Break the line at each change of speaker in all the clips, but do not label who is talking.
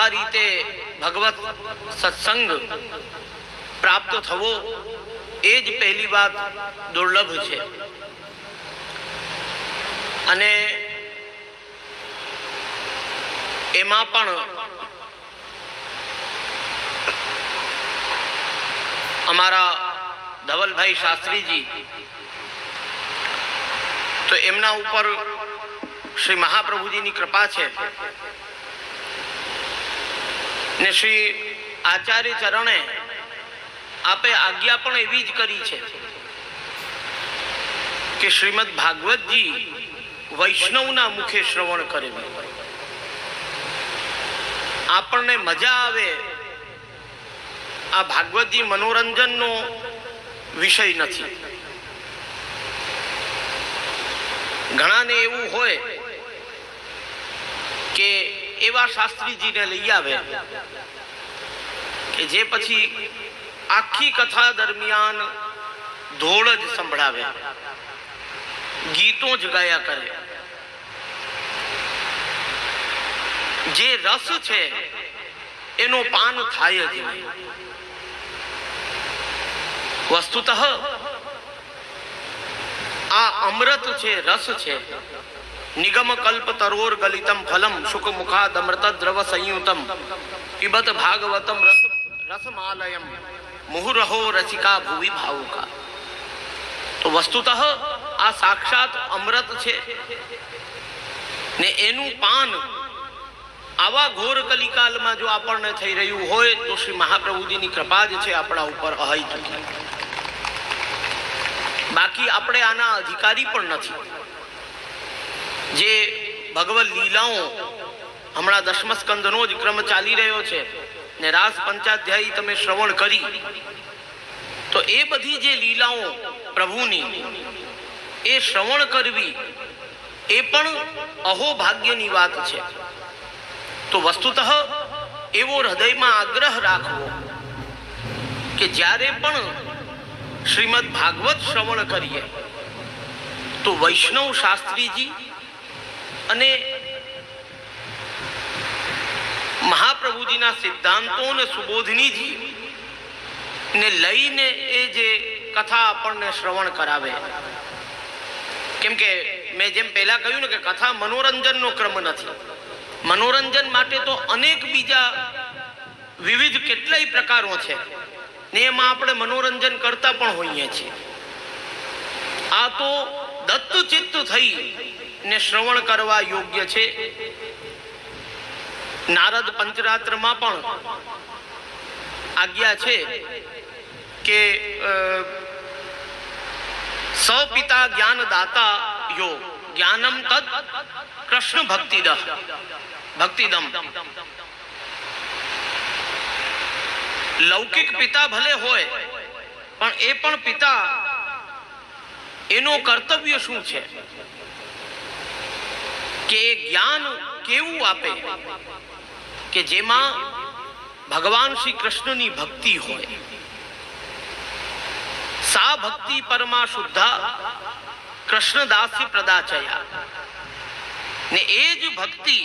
આ રીતે ભગવત સત્સંગ પ્રાપ્ત થવો એ જ પહેલી વાત દુર્લભ છે. અને એમાં પણ અમારા ધવલભાઈ શાસ્ત્રીજી, તો એમના ઉપર શ્રી મહાપ્રભુજીની કૃપા છે ને શ્રી આચાર્ય ચરણે આપે આજ્ઞા પણ એવી જ કરી છે કે શ્રીમદ ભાગવતજી વૈષ્ણવના મુખે શ્રવણ કરે. આપણને મજા આવે. આ ભાગવતજી મનોરંજનનો વિષય નથી. ઘણાને એવું હોય કે એવા શાસ્ત્રીજીને લઈ આવે કે જે પછી આખી કથા દરમિયાન ધોળ જ સંભળાવે, ગીતો જ ગાયા કરે. જે રસ છે એનો પાન થાય જ નહીં. વસ્તુતઃ આ અમૃત છે, રસ છે. નિગમ કલ્પ તરોર ગલિતમ ફલમ શુક મુખાદ અમૃત દ્રવ સંયુતમ પિબત ભાગવતમ રસમાલયમ મુહુરહો રસિકા ભુવિ ભાવુકા. તો વસ્તુતઃ આ સાક્ષાત અમૃત છે ને એનું પાન આવા ઘોર કલિકાલમાં જો આપણને થઈ રહ્યું હોય તો શ્રી મહાપ્રભુજીની કૃપા જ છે આપણા ઉપર અહૈતુકી. બાકી આપણે આના અધિકારી પણ નથી. જે ભગવત લીલાઓ હમણાં દશમ સ્કંદનો જ ક્રમ ચાલી રહ્યો છે ને રાસ પંચાધ્યાયી તમે શ્રવણ કરી, તો એ બધી જે લીલાઓ પ્રભુની એ શ્રવણ કરવી એ પણ અહોભાગ્યની વાત છે. તો વસ્તુતઃ એવો હૃદયમાં આગ્રહ રાખવો કે જ્યારે પણ શ્રીમદ ભાગવત શ્રવણ કરીએ તો વૈષ્ણવ શાસ્ત્રીજી અને મહાપ્રભુજીના સિદ્ધાંતો અને સુબોધનીજી ને લઈને એ જે કથા આપણને શ્રવણ કરાવે. કેમ કે મેં જેમ પહેલા કહ્યું ને કે કથા મનોરંજનનો ક્રમ નથી. મનોરંજન માટે તો અનેક બીજા વિવિધ કેટલાય પ્રકારો છે ને એમાં આપણે મનોરંજન કરતા પણ હોઈએ છીએ. આ તો દત્તચિત્ત થઈ ને શ્રવણ કરવા યોગ્ય છે. નારદ પંચરાત્રમાં પણ આજ્ઞા છે કે સપિતા જ્ઞાનદાતા યો જ્ઞાનમ તદ કૃષ્ણ ભક્તિદમ. લૌકિક પિતા ભલે હોય પણ એ પણ પિતા એનો કર્તવ્ય શું છે કે જ્ઞાન કેવું આપે કે જેમાં ભગવાન શ્રી કૃષ્ણની ભક્તિ હોય. સા ભક્તિ પરમા શુદ્ધા કૃષ્ણદાસ્ય પ્રદાચયા. ને એ જ ભક્તિ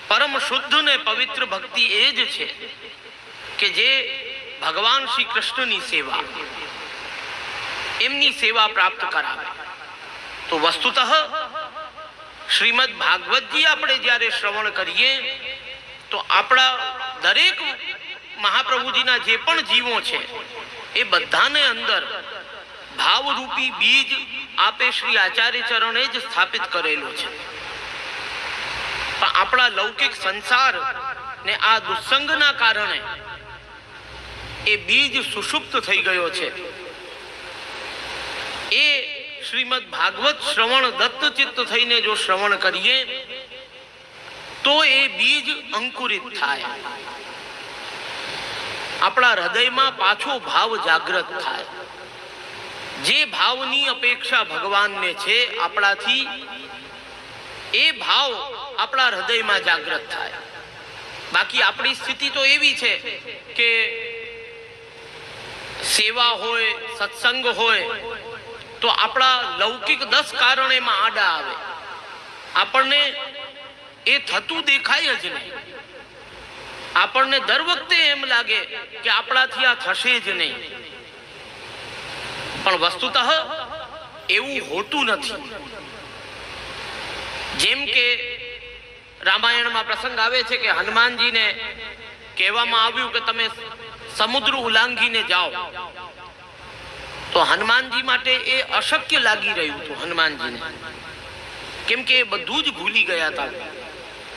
પરમ શુદ્ધ ને પવિત્ર ભક્તિ એ જ છે કે જે ભગવાન શ્રી કૃષ્ણની સેવા, એમની સેવા પ્રાપ્ત કરાવે. તો વસ્તુતઃ શ્રીમદ ભાગવતજી આપણે જ્યારે શ્રવણ કરીએ તો આપણા દરેક મહાપ્રભુજીના જે પણ જીવો છે એ બધાને અંદર ભાવરૂપી બીજ આપે શ્રી આચાર્ય ચરણે જ સ્થાપિત કરેલો છે. પણ આપણા લૌકિક સંસાર ને આ દુસ્સંગના કારણે એ બીજ સુષુપ્ત થઈ ગયો છે. એ શ્રીમદ ભાગવત શ્રવણ દત્તચિત્ત થઈને જો શ્રવણ કરીએ તો એ બીજ અંકુરિત થાય. આપણા હૃદયમાં પાછો ભાવ જાગૃત થાય. જે ભાવની અપેક્ષા ભગવાનને છે આપણાથી, એ ભાવ આપણા હૃદયમાં જાગૃત થાય. બાકી આપણી સ્થિતિ તો એવી છે કે સેવા હોય, સત્સંગ હોય તો આપણા લૌકિક 10 કારણ એમાં આડા આવે. આપણને એ થતું દેખાય જ નહીં. આપણને દર વખતે એમ લાગે કે આપણાથી આ થશે જ નહીં, પણ વસ્તુતઃ એવું હોતું નથી. જેમ કે રામાયણમાં પ્રસંગ આવે છે કે હનુમાનજીને કહેવામાં આવ્યું કે તમે સમુદ્ર ઉલ્લાંઘીને જાઓ, તો હનુમાનજી માટે એ અશક્ય લાગી રહ્યું હતું. હનુમાનજીને કેમ કે એ બધું જ ભૂલી ગયા હતા,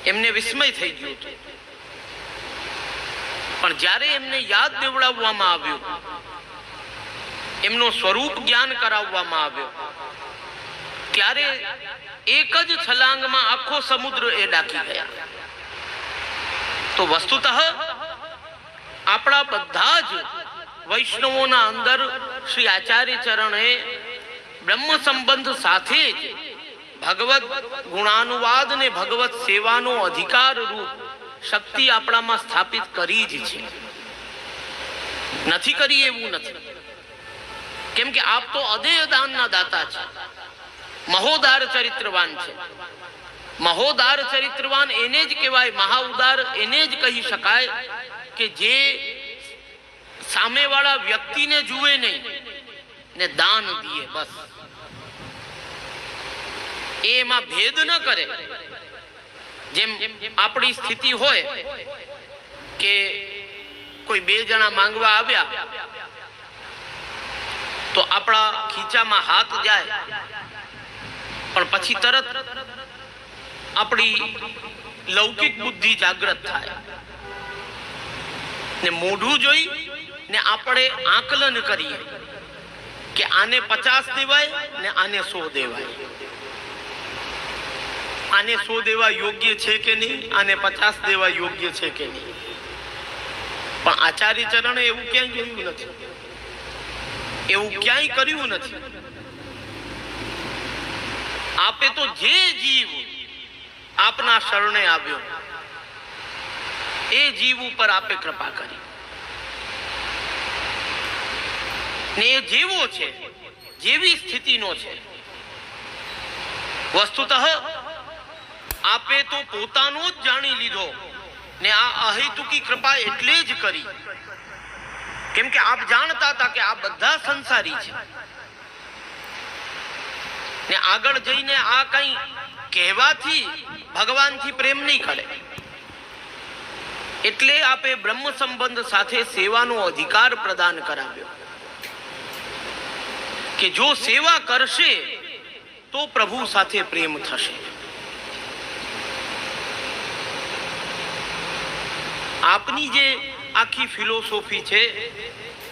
એમને વિસ્મય થઈ ગયું હતું. પણ જ્યારે એમને યાદ દેવડાવવામાં આવ્યું, એમનું સ્વરૂપ જ્ઞાન કરાવવામાં આવ્યો, ત્યારે એક જ છલાંગમાં આખો સમુદ્ર એ ડાકી ગયા. તો વસ્તુતઃ આપણા બધા જ વૈષ્ણવોના અંદર શ્રી આચાર્ય ચરણે બ્રહ્મ સંબંધ સાથે જ ભગવત ગુણાનુવાદ ને ભગવત સેવાનો અધિકાર રૂપ શક્તિ આપણામાં સ્થાપિત કરી જ છે. નથી કરી એવું નથી, કેમ કે આપ તો અદેય દાનના દાતા છે, મહોદાર ચરિત્રવાન છે. મહોદાર ચરિત્રવાન એને જ કહેવાય, મહાઉદાર એને જ કહી શકાય કે જે સામેવાળા વ્યક્તિને જુએ નહીં ને દાન દે, બસ એમાં ભેદ ન કરે. જેમ આપણી સ્થિતિ હોય કે કોઈ બે જણા માંગવા આવ્યા તો આપણા ખીચામાં હાથ જાય, પણ પછી તરત આપણી લૌકિક બુદ્ધિ જાગૃત થાય ને મોઢું જોઈ ને આપણે આકલન કરીએ કે આને 50 દેવાય ને આને 100 દેવાય, આને 100 દેવા યોગ્ય છે કે નહીં, આને 50 દેવા યોગ્ય છે કે નહીં. પણ આચાર્ય ચરણે એવું ક્યાંય જોયું નથી, એવું ક્યાંય કર્યું નથી. આપે તો જે જીવ આપના શરણે આવ્યો એ જીવ ઉપર આપે કૃપા કરી ને એ જેવો છે, જેવી સ્થિતિનો છે. વસ્તુતઃ આપે તો પોતાનો જ જાણી લીધો ને આ અહેતુકી કૃપા એટલે જ કરી કેમ કે આપ જાણતા હતા કે આ બધા સંસારી છે ને આગળ જઈને આ કઈ કહેવાથી ભગવાનથી પ્રેમ નહીં કરે. એટલે આપે બ્રહ્મ સંબંધ સાથે સેવાનો અધિકાર પ્રદાન કરાવ્યો કે જો સેવા કરશે તો પ્રભુ સાથે પ્રેમ થશે. આપની જે આખી ફિલોસોફી છે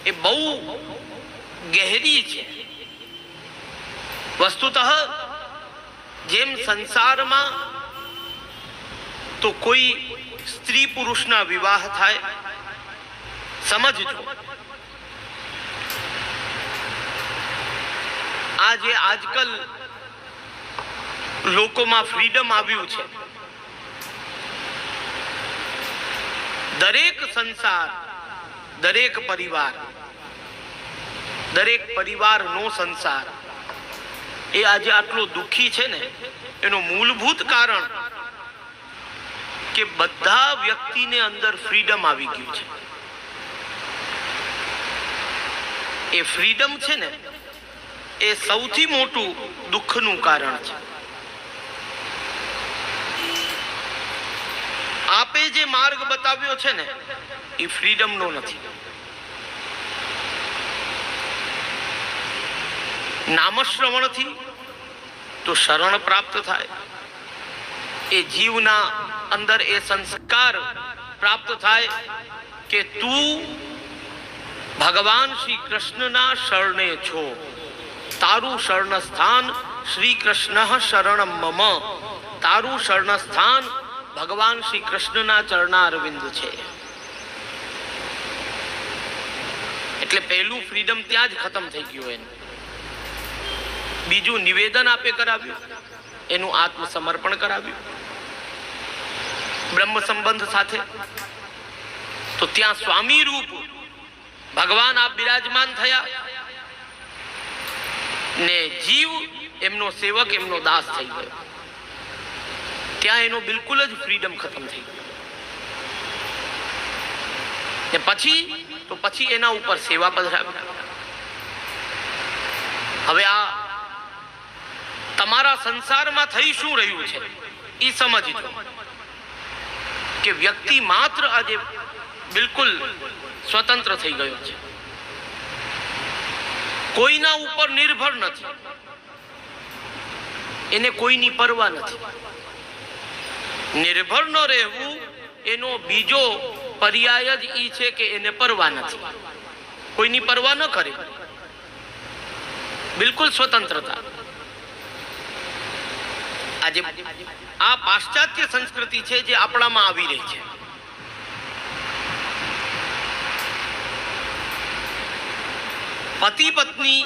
એ બહુ ગહેરી છે. વસ્તુતઃ જેમ સંસારમાં તો કોઈ સ્ત્રી પુરુષના વિવાહ થાય, સમજજો આ જે આજકલ લોકોમાં ફ્રીડમ આવ્યું છે, દરેક સંસાર, દરેક પરિવારનો સંસાર એ આજે આટલો દુઃખી છે ને એનું મૂળભૂત કારણ કે બધા વ્યક્તિને અંદર ફ્રીડમ આવી ગયું છે. એ ફ્રીડમ છે ને એ સૌથી મોટું દુઃખનું કારણ છે. આપે જે માર્ગ બતાવ્યો છે ને એ ફ્રીડમનો નથી. નામશ્રવણથી તો શરણ પ્રાપ્ત થાય, એ જીવના અંદર એ સંસ્કાર પ્રાપ્ત થાય કે તું ભગવાન શ્રી કૃષ્ણના શરણે છો, તારું શરણ સ્થાન શ્રી કૃષ્ણ શરણ મમ, તારું શરણ સ્થાન ભગવાન શ્રી કૃષ્ણના ચરણારવિંદ છે. એટલે પહેલું ફ્રીડમ ત્યાં જ ખતમ થઈ ગયું. એનું બીજું નિવેદન આપે કરાવ્યું, એનું આત્મસમર્પણ કરાવ્યું બ્રહ્મ સંબંધ સાથે. તો ત્યાં સ્વામી રૂપ ભગવાન આપ બિરાજમાન થયા ને જીવ એમનો સેવક, એમનો દાસ થઈ ગયો. ત્યાં એનો બિલકુલ જ ફ્રીડમ ખતમ થઈ ગયો. ને પછી એના ઉપર સેવા પધરાવી. હવે આ તમારા સંસારમાં થઈ શું રહ્યું છે એ સમજજો કે વ્યક્તિ માત્ર આજે બિલકુલ સ્વતંત્ર થઈ ગયો છે, કોઈના ઉપર નિર્ભર નથી, એને કોઈની પરવા નથી. નિર્ભર ન રહેવું એનો બીજો પર્યાય જ ઈ છે કે એને પરવા નથી, કોઈની પરવા ન કરે, બિલકુલ સ્વતંત્રતા. આજે આ પાશ્ચાત્ય સંસ્કૃતિ છે જે આપણામાં આવી રહી છે. પતિ પત્ની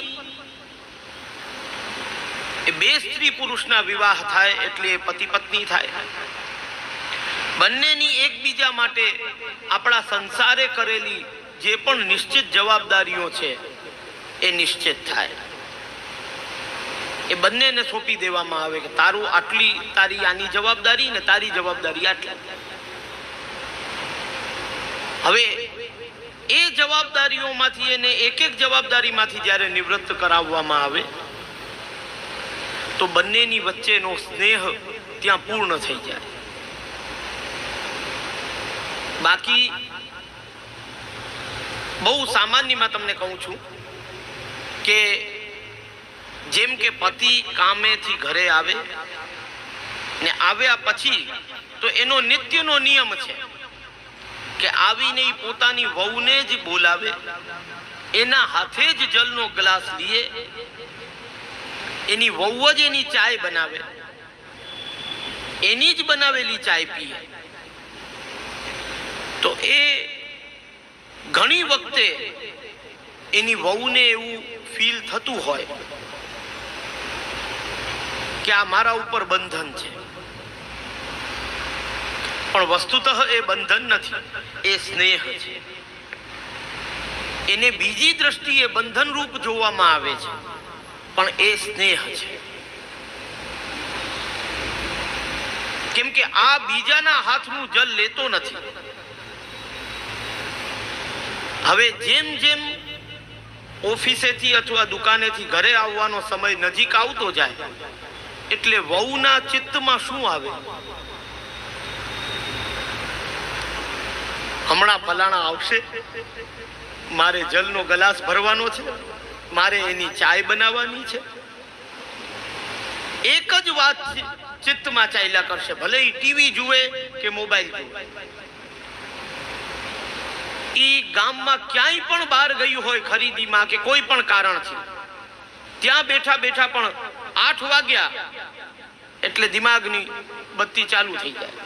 એ બે સ્ત્રી પુરુષના વિવાહ થાય એટલે પતિ પત્ની થાય. બંનેની એકબીજા માટે આપણા સંસારે કરેલી જે પણ નિશ્ચિત જવાબદારીઓ છે એ નિશ્ચિત થાય. એ બંનેને સોંપી દેવામાં આવે કે તારું આટલી, તારી આની જવાબદારી ને તારી જવાબદારી આટલી. હવે એ જવાબદારીઓમાંથી એને એક જવાબદારીમાંથી જ્યારે નિવૃત્ત કરાવવામાં આવે તો બંનેની વચ્ચેનો સ્નેહ ત્યાં પૂર્ણ થઈ જાય. બાકી બહુ સામાન્યમાં તમને કહું છું કે જેમ કે પતિ કામેથી ઘરે આવે ને આવ્યા પછી તો એનો નિત્યનો નિયમ છે કે આવીને પોતાની વહુને જ બોલાવે, એના હાથે જ જલનો ગ્લાસ લીએ, એની વહુ જ એની ચાય બનાવે, એની જ બનાવેલી ચાય પીએ. તો એ ઘણી વખતે એની વહુને એવું ફીલ થતું હોય કે આ મારા ઉપર બંધન છે, પણ વસ્તુતઃ એ બંધન નથી, એ સ્નેહ છે. એને બીજી દ્રષ્ટિએ બંધન રૂપ જોવામાં આવે છે, પણ એ સ્નેહ છે. કેમ કે આ બીજાના હાથનું જલ લેતો નથી. હવે જેમ જેમ ઓફિસેથી અથવા દુકાનેથી ઘરે આવવાનો સમય નજીક આવતો જાય એટલે વહુના ચિત્તમાં શું આવે, હમણાં ફલાણા આવશે, મારે જલનો ગ્લાસ ભરવાનો છે, મારે એની ચાય બનાવવાની છે. એક જ વાત ચિત્તમાં ચાલ્યા કરશે, ભલે એ ટીવી જુએ કે મોબાઈલ જુએ. ઈ ગામમાં ક્યાંય પણ બહાર ગયું હોય ખરીદીમાં કે કોઈ પણ કારણ છે, ત્યાં બેઠા બેઠા પણ 8 વાગ્યા એટલે દિમાગની બત્તી ચાલુ થઈ જાય,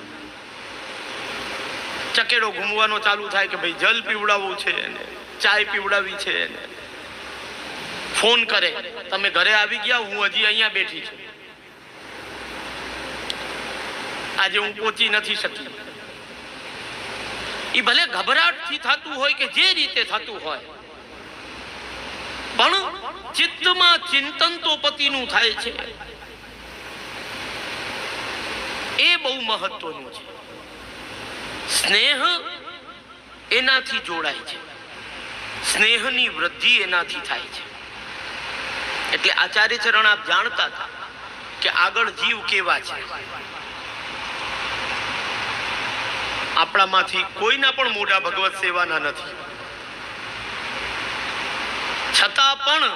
ચકેડો ઘૂમવાનો ચાલુ થાય કે ભાઈ જલ પીવડાવવું છે ને ચાય પીવડાવી છે ને ફોન કરે, તમે ઘરે આવી ગયા, હું હજી અહીંયા બેઠી છું, આજે હું પહોંચી નથી શકી. એ ભલે ગભરાટથી થતું હોય કે જે રીતે થતું હોય, પણ ચિત્તમાં ચિંતન તો પતિનું થાય છે. એ બહુ મહત્વનું છે. સ્નેહ એનાથી જોડાય છે, સ્નેહની વૃદ્ધિ એનાથી થાય છે. એટલે આચાર્ય ચરણ આપ જાણતા હતા કે આગળ જીવ કેવા છે. આપણામાંથી કોઈના પણ મોઢા ભગવત સેવાના નથી, છતાં પણ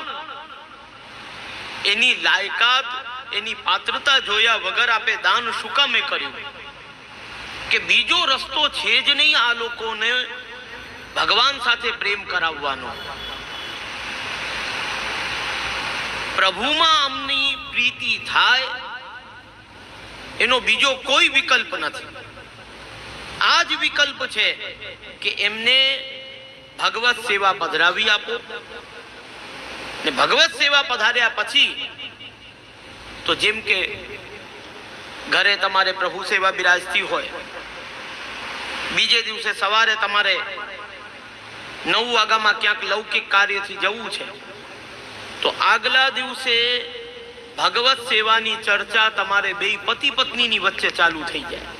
એની લાયકાત, એની પાત્રતા જોયા વગર આપે દાન શું કામે કર્યું કે બીજો રસ્તો છે જ નહીં આ લોકોને ભગવાન સાથે પ્રેમ કરાવવાનો. પ્રભુમાં અમની પ્રીતિ થાય એનો બીજો કોઈ વિકલ્પ નથી. આ જ વિકલ્પ છે કે એમને ભગવત સેવા પધરાવી આપો, ને ભગવત સેવા પધાર્યા પછી તો જેમ કે ઘરે તમારે પ્રભુ સેવા બિરાજતી હોય, બીજે દિવસે સવારે તમારે 9 વાગ્યામાં ક્યાંક લૌકિક કાર્યથી જવું છે તો આગલા દિવસે ભગવત સેવાની ચર્ચા તમારે બે પતિ પત્નીની વચ્ચે ચાલુ થઈ જાય.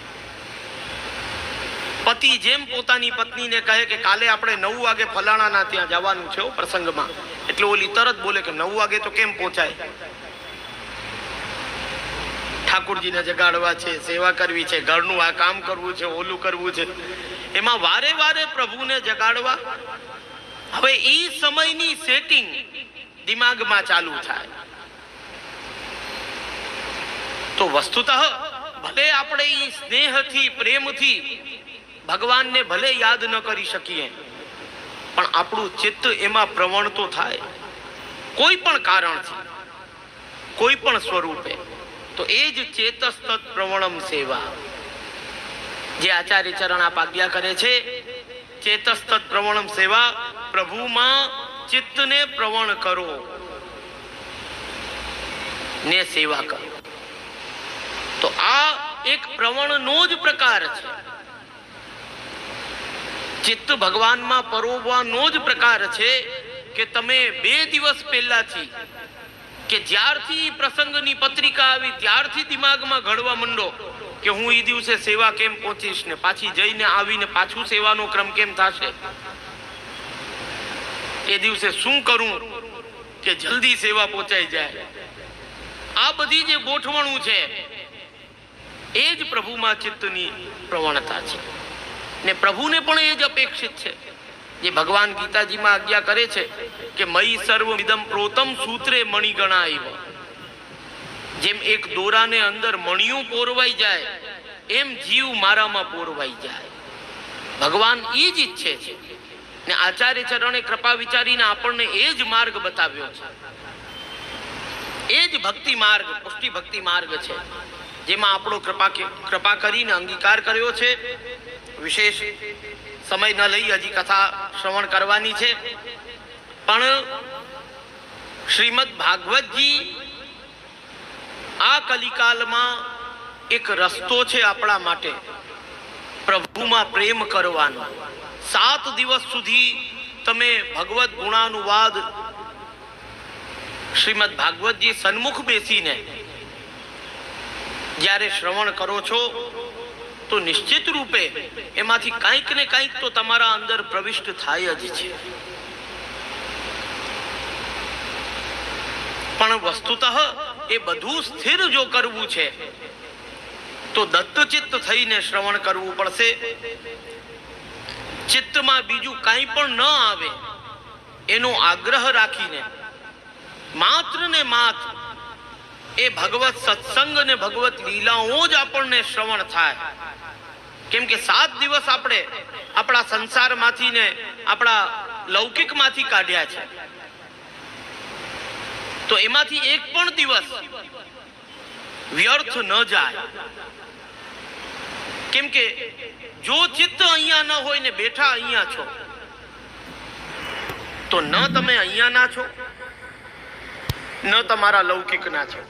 પતિ જેમ પોતાની પત્નીને કહે કે કાલે આપણે 9 વાગે ફલાણાના ત્યાં જવાનું છે પ્રસંગમાં, એટલે ઓલી તરત બોલે કે 9 વાગે તો કેમ પહોંચાય, ઠાકોરજીને જગાડવા છે, સેવા કરવી છે, ઘરનું આ કામ કરવું છે, ઓલું કરવું છે, એમાં વારે વારે પ્રભુને જગાડવા. હવે એ સમયની સેટિંગ દિમાગમાં ચાલુ થાય તો વસ્તુતઃ ભલે આપણે એ સ્નેહથી પ્રેમથી ભગવાનને ભલે યાદ ન કરી શકીએ, પણ આપણું ચિત્ત એમાં પ્રવણ તો થાય કોઈ પણ કારણથી, કોઈ પણ સ્વરૂપે. તો એ જ ચેતસ્તત પ્રવણમ સેવા, જે આચાર્ય ચરણ આપ આજ્ઞા કરે છે. ચેતસ્તત પ્રવણમ સેવા, પ્રભુમાં ચિત્તને પ્રવણ કરો ને સેવા કરો. તો આ એક પ્રવણનો જ પ્રકાર છે. ચિત્ત ભગવાનમાં પરોવવાનો જ પ્રકાર છે કે તમે 2 દિવસ પહેલાથી કે જ્યારથી પ્રસંગની પત્રિકા આવી ત્યારથી દિમાગમાં ઘડવા માંડો કે હું એ દિવસે સેવા કેમ પહોંચીશ, ને પાછી જઈને આવીને પાછું સેવાનો ક્રમ કેમ થશે, એ દિવસે શું કરું કે જલ્દી સેવા પહોંચાઈ જાય. આ બધી જે ગોઠવણું છે એ જ પ્રભુમાં ચિત્તની પ્રવણતા છે. ને પ્રભુને પણ એ જ અપેક્ષિત છે જે ભગવાન ગીતાજીમાં આજ્ઞા કરે છે કે મયી સર્વમિદં પ્રોતમ સૂત્રે મણિગણાઇવ. જેમ એક દોરાને અંદર મણિયું પોરવાઈ જાય એમ જીવ મારામાં પોરવાઈ જાય. ભગવાન એ જ ઈચ્છે છે. ને આચાર્ય ચરણે કૃપા વિચારીને આપણને એ જ માર્ગ બતાવ્યો છે. એ જ ભક્તિ માર્ગ, પુષ્ટિ ભક્તિ માર્ગ છે, જેમાં આપણો કૃપા કરીને અંગીકાર કર્યો છે. વિશેષ સમય ન લઈ હજી કથા શ્રવણ કરવાની છે, પણ શ્રીમદ ભાગવતજી આ કલિકાલમાં એક રસ્તો છે આપણા માટે પ્રભુમાં પ્રેમ કરવાનો. 7 દિવસ સુધી તમે ભગવત ગુણાનુવાદ શ્રીમદ ભાગવતજી સન્મુખ બેસીને જ્યારે શ્રવણ કરો છો તો નિશ્ચિત રૂપે એમાંથી કંઈક ને કંઈક તો તમારા અંદર પ્રવિષ્ટ થાય જ છે. પણ વસ્તુતઃ એ બધું સ્થિર જો કરવું છે તો દત્તચિત્ત થઈને શ્રવણ કરવું પડશે. ચિત્તમાં બીજું કંઈ પણ ન આવે એનો આગ્રહ રાખીને માત્ર ને માત્ર એ ભગવત સત્સંગ ને ભગવત લીલાઓ જ આપણને શ્રવણ થાય. કેમ કે 7 દિવસ આપણે આપણા સંસારમાંથી ને આપણા લૌકિકમાંથી કાઢ્યા છે, તો એમાંથી એક પણ દિવસ વ્યર્થ ન જાય. કેમ કે જો ચિત્ત અહીંયા ન હોય ને બેઠા અહીંયા છો તો ન તમે અહીંયા ના છો, ન તમારા લૌકિક ના છો.